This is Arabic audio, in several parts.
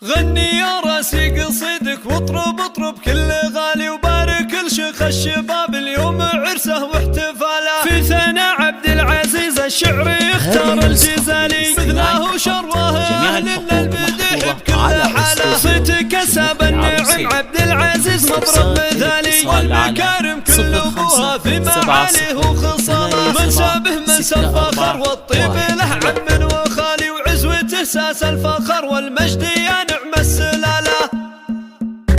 غني يا راسي قصيدك واطرب كل غالي، وبارك لشيخ الشباب اليوم عرسه واحتفاله. في ثناء عبد العزيز الشعر يختار الجزالي، مثله شروه اهل المديح بكل حاله. صيتك ساب النعم عبد العزيز مضرب مثالي، والمكارم كل ابوها في معاليه وخصاله. من سابه من سفاخر والطيب له عم وخالي، وعزوته ساس الفخر والمجد يا نعم السلاله.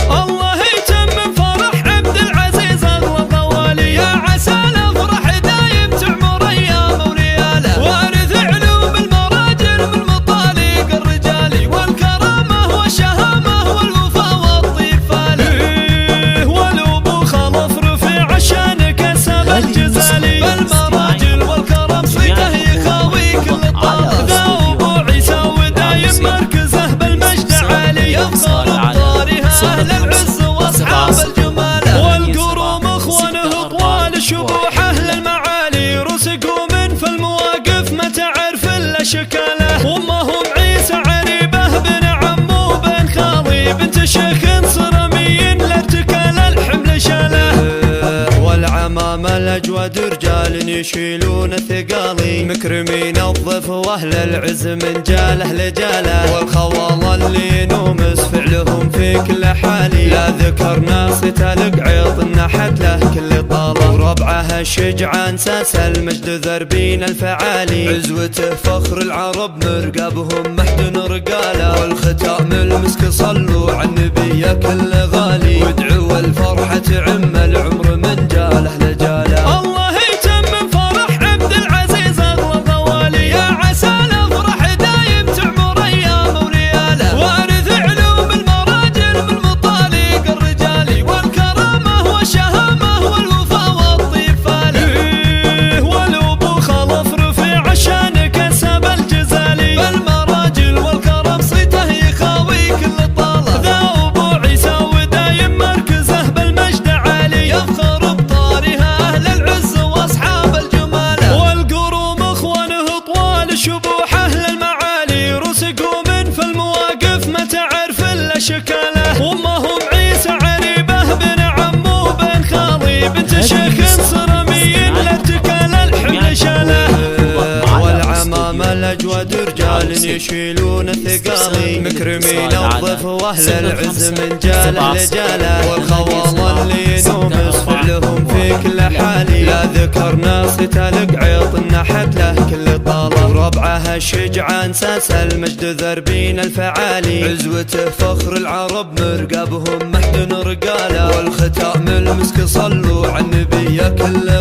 الله يتمم فرح عبد العزيز اغلى الضوالي، يا عسى الافراح دايم تعمر ايام ولياله. وارث علوم المراجل من مطالق الرجال، والكرامه والشهامه والوفا والطفاله. والابو خلف رفيع عشان كسب الجزالي، بالمراجل والكرم صيته يخاوي كل الطاله. ذا ابو عيسى ودايم مركزه بالمجد عالي، يفخر بطارها اهل العز واصحاب الجماله. والقروم اخوانه طوال شبوحه للمعالي، رسقوا من في المواقف ما تعرف الا شكاله. وامهم عيسى عريبه بن عمو بن خالي، بنت شيخ صرمي لارتكال الحمل شاله. والعمام الاجود رجال يشيلون الثقالي، مكرمين الضيف واهل العز من جاله لجاله. والخوال اللي ينومس فعلهم في كل حالي، لا ذكرنا صيت القعيط نحت له كل طاله. وربعه الشجعان ساس المجد ذربين الفعالي، عزوته فخر العرب مرقبهم محد رقاله. والختام المسك صلوا على النبي كل غالي، وادعوا الفرحه تعم العمر من جاله لجاله. الله يتمم فرح عبد العزيز اغلى الضوالي، يا عسى الافراح دايم تعمر ايام ولياله. وارث علوم المراجل من مطالق الرجال، والكرامه والشهامه والوفا والطفاله. والابو خلف رفيع عشان كسب الجزالي، بالمراجل والكرم صيته يخاوي كل الطاله. ذا ابو عيسى ودايم مركزه بالمجد عالي، يفخر بطارها اهل العز واصحاب الجماله. والقروم اخوانه طوال شبوحه للمعالي، رسقوا من في المواقف ما تعرف الا شكاله. وامهم عيسى عريبه بن عمو بن خالي، بنت شيخ صرمي لارتكال الحمل شاله. والعمام الاجود رجال يشيلون الثقالي، مكرمين الضيف واهل العز من جاله لجاله. والخوال اللي ينومس فعلهم في كل حالي، لا ذكرنا صيت القعيط نحت له كل طاله. وربعه الشجعان ساس المجد ذربين الفعالي، عزوته فخر العرب مرقبهم محد رقاله. والختام المسك صلوا على النبي كل